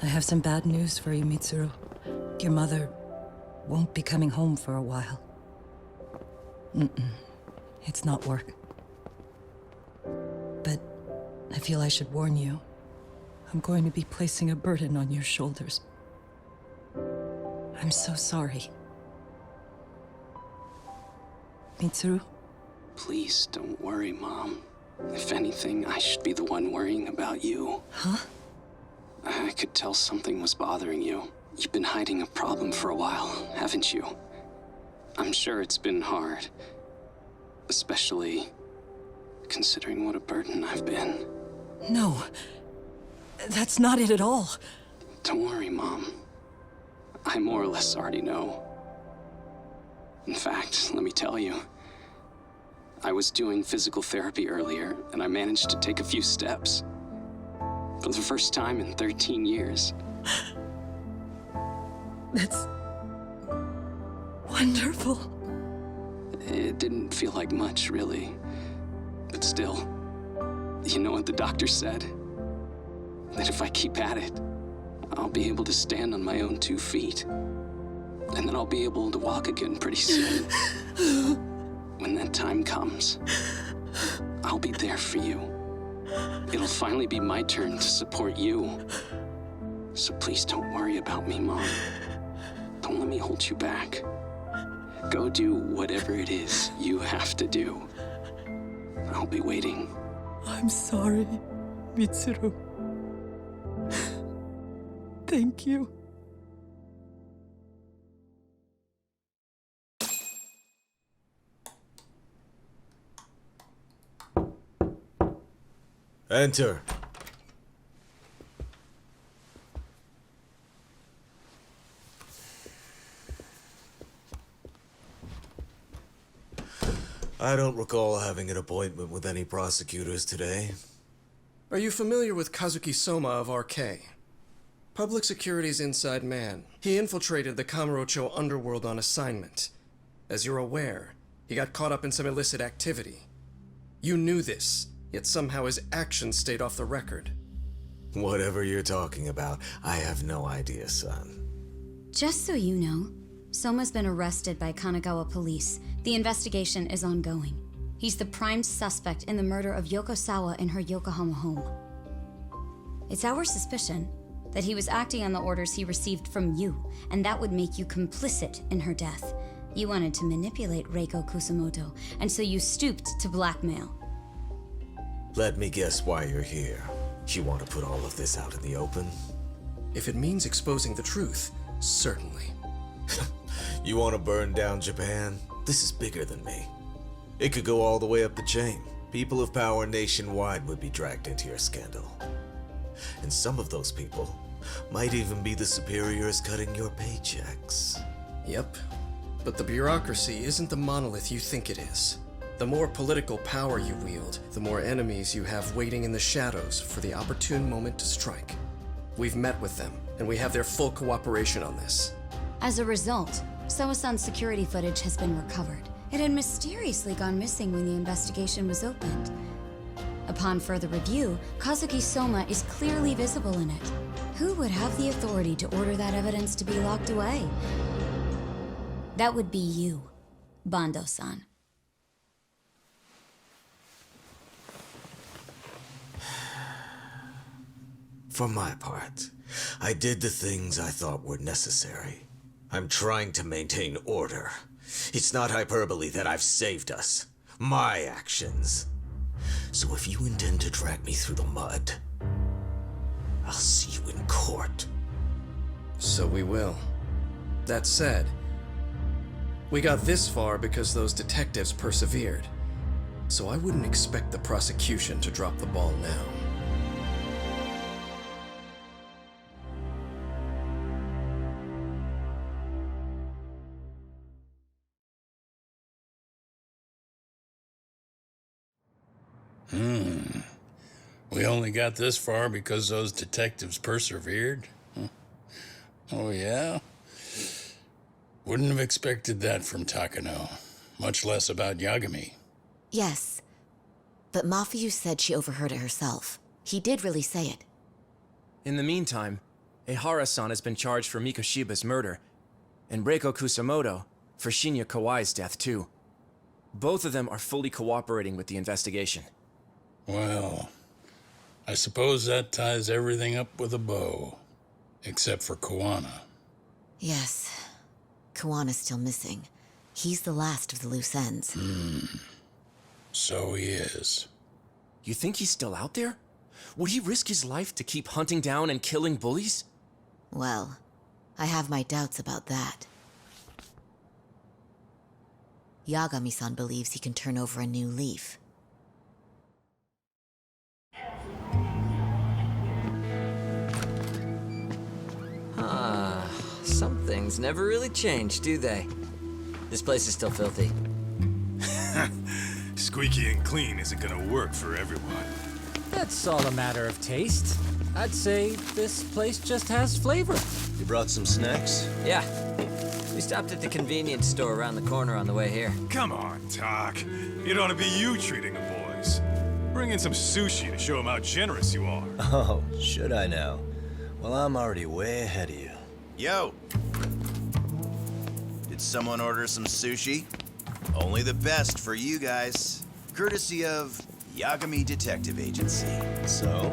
I have some bad news for you, Mitsuru. Your mother won't be coming home for a while. It's not work. But I feel I should warn you. I'm going to be placing a burden on your shoulders. I'm so sorry. Mitsuru? Please don't worry, Mom. If anything, I should be the one worrying about you. Huh? I could tell something was bothering you. You've been hiding a problem for a while, haven't you? I'm sure it's been hard. Especially considering what a burden I've been. No. That's not it at all. Don't worry, Mom. I more or less already know. In fact, let me tell you. I was doing physical therapy earlier, and I managed to take a few steps. For the first time in 13 years. That's wonderful. It didn't feel like much, really. But still, you know what the doctor said? That if I keep at it, I'll be able to stand on my own 2 feet. And then I'll be able to walk again pretty soon. When that time comes, I'll be there for you. It'll finally be my turn to support you. So please don't worry about me, Mom. Don't let me hold you back. Go do whatever it is you have to do. I'll be waiting. I'm sorry, Mitsuru. Thank you. Enter. I don't recall having an appointment with any prosecutors today. Are you familiar with Kazuki Soma of RK? Public Security's inside man. He infiltrated the Kamurocho underworld on assignment. As you're aware, he got caught up in some illicit activity. You knew this, yet somehow his actions stayed off the record. Whatever you're talking about, I have no idea, son. Just so you know, Soma's been arrested by Kanagawa police. The investigation is ongoing. He's the prime suspect in the murder of Yoko Sawa in her Yokohama home. It's our suspicion that he was acting on the orders he received from you, and that would make you complicit in her death. You wanted to manipulate Reiko Kusamoto, and so you stooped to blackmail. Let me guess why you're here. You want to put all of this out in the open? If it means exposing the truth, certainly. You want to burn down Japan? This is bigger than me. It could go all the way up the chain. People of power nationwide would be dragged into your scandal. And some of those people might even be the superiors cutting your paychecks. Yep. But the bureaucracy isn't the monolith you think it is. The more political power you wield, the more enemies you have waiting in the shadows for the opportune moment to strike. We've met with them, and we have their full cooperation on this. As a result, Soa-san's security footage has been recovered. It had mysteriously gone missing when the investigation was opened. Upon further review, Kazuki Soma is clearly visible in it. Who would have the authority to order that evidence to be locked away? That would be you, Bando-san. For my part, I did the things I thought were necessary. I'm trying to maintain order. It's not hyperbole that I've saved us. My actions. So if you intend to drag me through the mud, I'll see you in court. So we will. That said, we got this far because those detectives persevered. So I wouldn't expect the prosecution to drop the ball now. We only got this far because those detectives persevered? Huh. Oh, yeah? Wouldn't have expected that from Takano, much less about Yagami. Yes, but Mafuyu said she overheard it herself. He did really say it. In the meantime, Ehara-san has been charged for Mikoshiba's murder, and Reiko Kusamoto for Shinya Kawai's death, too. Both of them are fully cooperating with the investigation. Well, I suppose that ties everything up with a bow. Except for Koana. Yes. Kawana's still missing. He's the last of the loose ends. So he is. You think he's still out there? Would he risk his life to keep hunting down and killing bullies? Well, I have my doubts about that. Yagami-san believes he can turn over a new leaf. Some things never really change, do they? This place is still filthy. Squeaky and clean isn't gonna work for everyone. That's all a matter of taste. I'd say this place just has flavor. You brought some snacks? Yeah. We stopped at the convenience store around the corner on the way here. Come on, Talk. It ought to be you treating the boys. Bring in some sushi to show them how generous you are. Oh, should I now? Well, I'm already way ahead of you. Yo! Did someone order some sushi? Only the best for you guys. Courtesy of Yagami Detective Agency. So?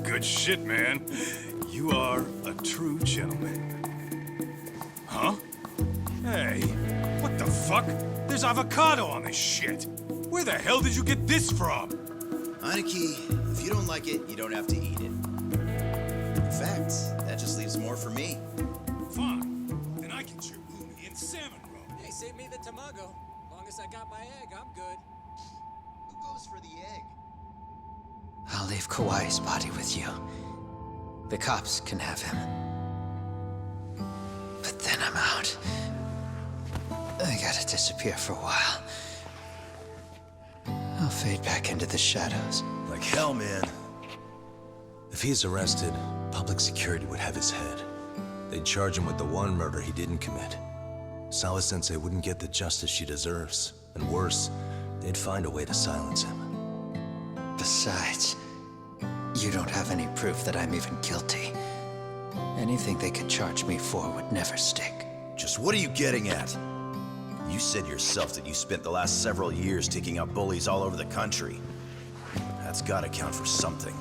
Good shit, man. You are a true gentleman. Huh? Hey, what the fuck? There's avocado on this shit. Where the hell did you get this from? Aniki, if you don't like it, you don't have to eat it. In fact, that just leaves more for me. Fine. Then I can chew umi and salmon roe. Hey, save me the tamago. Long as I got my egg, I'm good. Who goes for the egg? I'll leave Kawai's body with you. The cops can have him. But then I'm out. I gotta disappear for a while. I'll fade back into the shadows. Like hell, man. If he's arrested, public security would have his head. They'd charge him with the one murder he didn't commit. Sawa-sensei wouldn't get the justice she deserves. And worse, they'd find a way to silence him. Besides, you don't have any proof that I'm even guilty. Anything they could charge me for would never stick. Just what are you getting at? You said yourself that you spent the last several years taking out bullies all over the country. That's gotta count for something.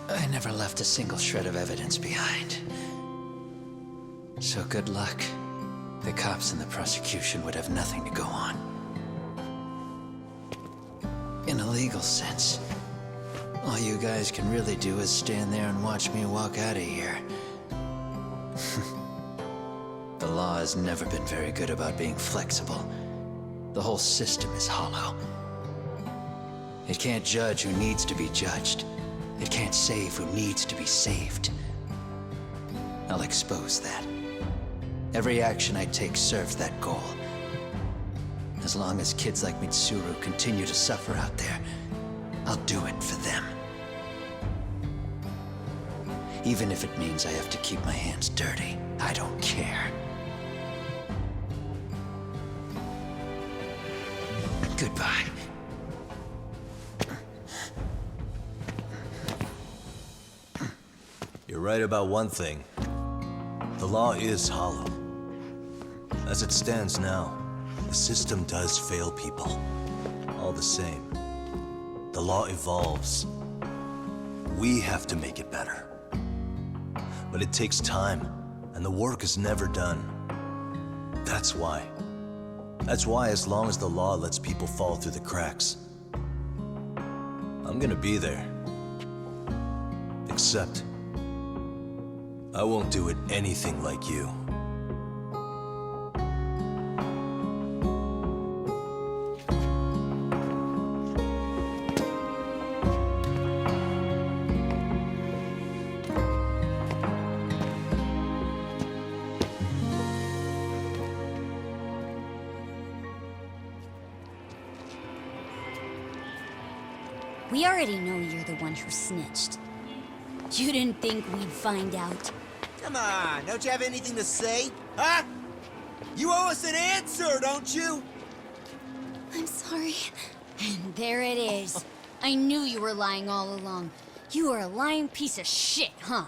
I never left a single shred of evidence behind. So good luck. The cops and the prosecution would have nothing to go on. In a legal sense, all you guys can really do is stand there and watch me walk out of here. The law has never been very good about being flexible. The whole system is hollow. It can't judge who needs to be judged. It can't save who needs to be saved. I'll expose that. Every action I take serves that goal. As long as kids like Mitsuru continue to suffer out there, I'll do it for them. Even if it means I have to keep my hands dirty, I don't care. Goodbye. You're right about one thing. The law is hollow. As it stands now, the system does fail people. All the same, the law evolves. We have to make it better. But it takes time, and the work is never done. That's why. That's why as long as the law lets people fall through the cracks, I'm gonna be there. Except, I won't do it anything like you. We already know you're the one who snitched. You didn't think we'd find out? Come on, don't you have anything to say? Huh? You owe us an answer, don't you? I'm sorry. And there it is. I knew you were lying all along. You are a lying piece of shit, huh?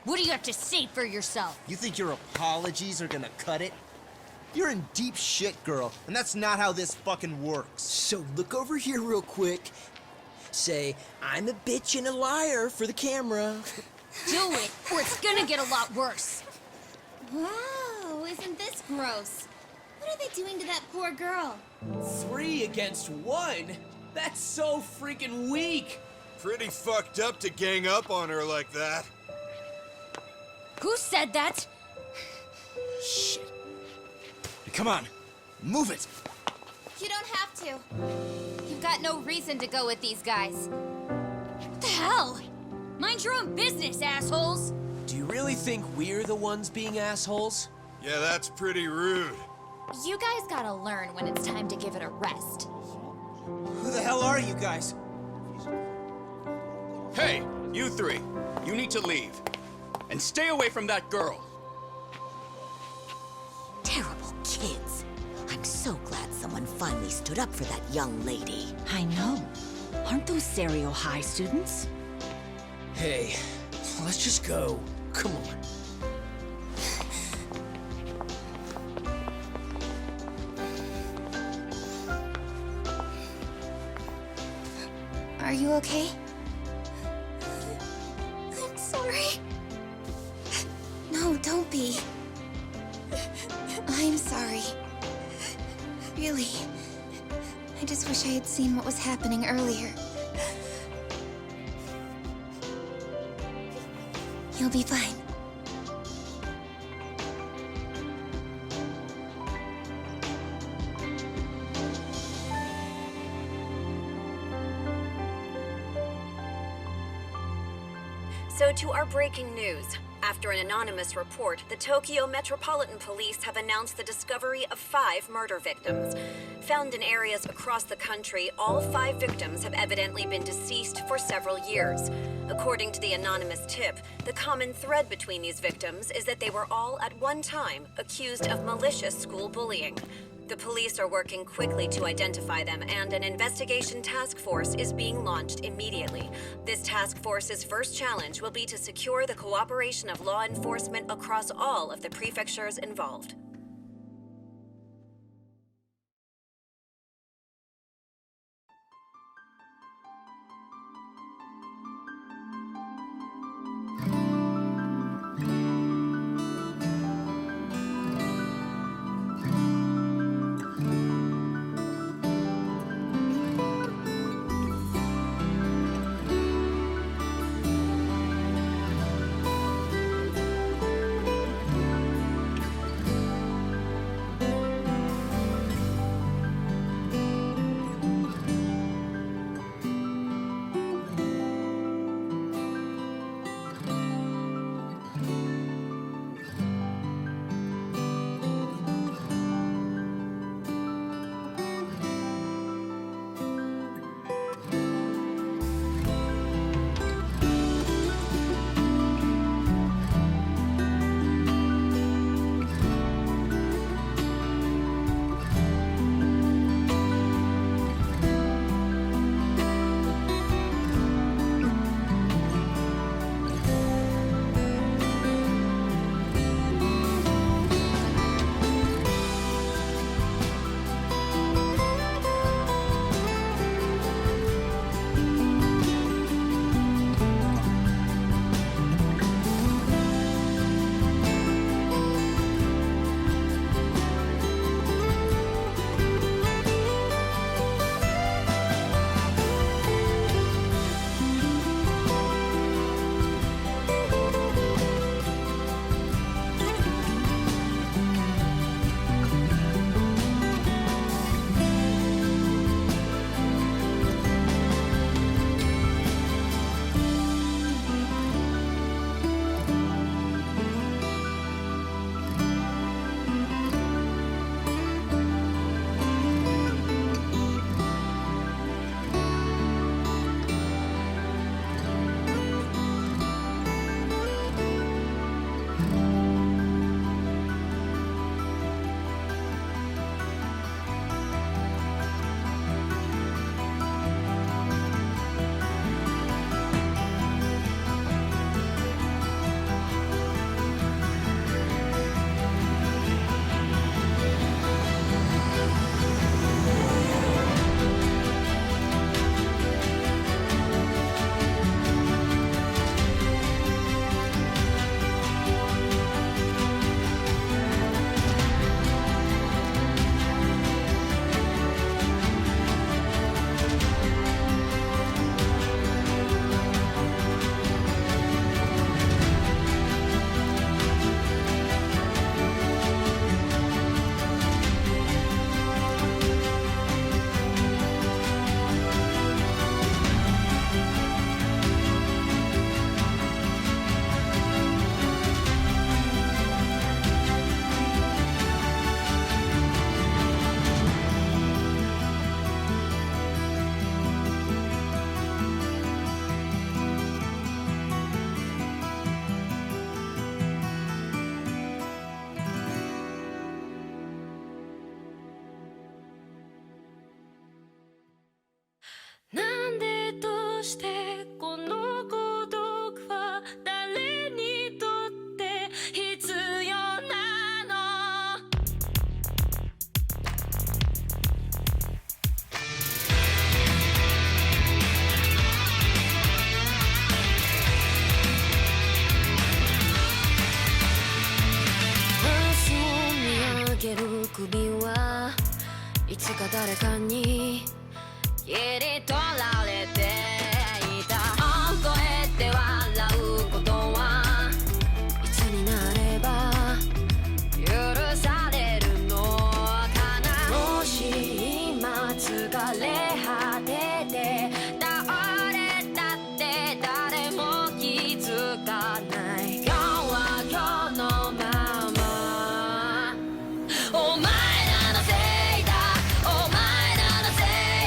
What do you have to say for yourself? You think your apologies are gonna cut it? You're in deep shit, girl, and that's not how this fucking works. So look over here real quick. Say, I'm a bitch and a liar for the camera. Do it, or it's gonna get a lot worse. Wow, isn't this gross? What are they doing to that poor girl? 3 against 1? That's so freaking weak. Pretty fucked up to gang up on her like that. Who said that? Shit. Come on, move it. You don't have to. You've got no reason to go with these guys. What the hell? Mind your own business, assholes! Do you really think we're the ones being assholes? Yeah, that's pretty rude. You guys gotta learn when it's time to give it a rest. Who the hell are you guys? Hey, you 3. You need to leave. And stay away from that girl. Terrible kids. I'm so glad someone finally stood up for that young lady. I know. Aren't those Serio High students? Hey, let's just go. Come on. Are you okay? I'm sorry. No, don't be. I'm sorry. Really. I just wish I had seen what was happening earlier. You'll be fine. So to our breaking news. After an anonymous report, the Tokyo Metropolitan Police have announced the discovery of 5 murder victims. Found in areas across the country, all 5 victims have evidently been deceased for several years. According to the anonymous tip, the common thread between these victims is that they were all at one time accused of malicious school bullying. The police are working quickly to identify them, and an investigation task force is being launched immediately. This task force's first challenge will be to secure the cooperation of law enforcement across all of the prefectures involved. か誰かに切り取られていた。大声で笑うことはいつになれば許されるのかな。もし今疲れ果てて倒れたって誰も気づかない。今日は今日のまま。お前らのせいだ、お前らのせ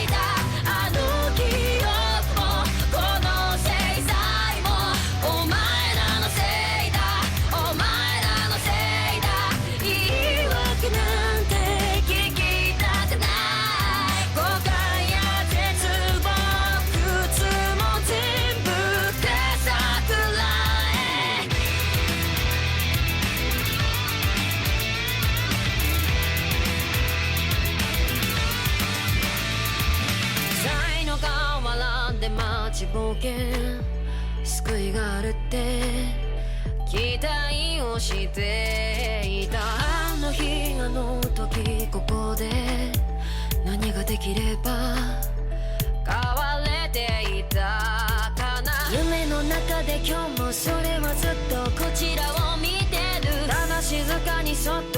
いだ。あの記憶もこの制裁もお前らのせいだ、お前らのせいだ。言い訳なんて聞きたくない。誤解や絶望苦痛も全部手さくらえ。才の河原で待ちぼうけ救いがあるって期待をしていた。あの日あの時ここで何ができれば変われていたかな。夢の中で今日もそれはずっとこちらを見てる。ただ静かにそっと